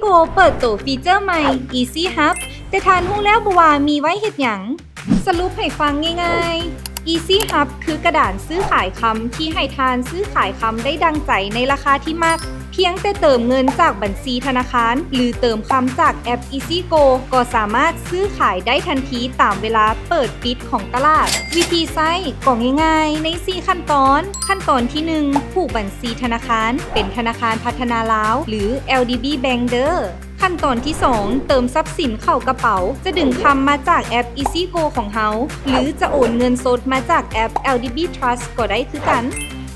Go เปิดตัวฟีเจอร์ใหม่ Easy Hub แต่ทานรู้แล้วบ่ว่ามีไว้เฮ็ดหยังสรุปให้ฟังง่ายๆ Easy Hub คือกระดานซื้อขายคำที่ให้ทานซื้อขายคำได้ดังใจในราคาที่มักเพียงแต่เติมเงินจากบัญชีธนาคารหรือเติมคำจากแอป Easy Go ก็สามารถซื้อขายได้ทันทีตามเวลาเปิดปิดของตลาดวิธีใช้ก็ง่ายๆใน4ขั้นตอนที่ 1 ผูกบัญชีธนาคารเป็นธนาคารพัฒนาลาวหรือ LDB Bank เด้อขั้นตอนที่ 2 เติมทรัพย์สินเข้ากระเป๋าจะดึงคำมาจากแอป Easy Go ของเฮาหรือจะโอนเงินสดมาจากแอป LDB Trust ก็ได้คือกัน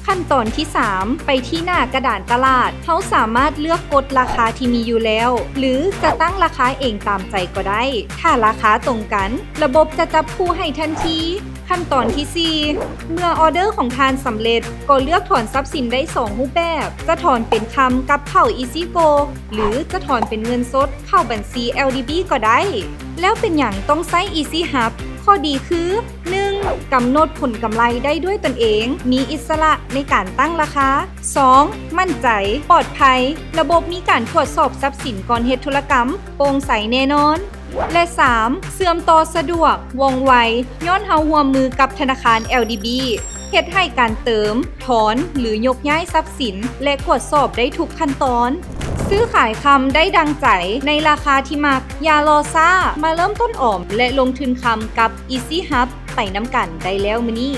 ขั้นตอนที่ 3 ไปที่หน้ากระดานตลาดเขาสามารถเลือกกดราคาที่มีอยู่แล้วหรือจะตั้งราคาเองตามใจก็ได้ถ้าราคาตรงกันระบบจะจับคู่ให้ทันทีขั้นตอนที่ 4 เมื่อออเดอร์ของทานสำเร็จก็เลือกถอนทรัพย์สินได้2รูปแบบจะถอนเป็นคำกับเข้า Easy Go หรือจะถอนเป็นเงินสดเข้าบัญชี LDB ก็ได้แล้วเป็นอย่างต้องใช้ Easy Hubข้อดีคือ 1. กำหนดผลกำไรได้ด้วยตนเองมีอิสระในการตั้งราคา 2. มั่นใจปลอดภัยระบบมีการตรวจสอบทรัพย์สินก่อนเฮ็ดธุรกรรมโปร่งใสแน่นอนและ 3. เสื่อมต่อสะดวกว่องไวย้อนเฮาร่วมมือกับธนาคาร LDB เฮ็ดให้การเติมถอนหรือยกย้ายทรัพย์สินและตรวจสอบได้ทุกขั้นตอนซื้อขายคำได้ดังใจในราคาที่มักอย่ารอซ่ามาเริ่มต้นออมและลงทุนคำกับ Easy Hub ไปน้ำกันได้แล้วมื้อนี้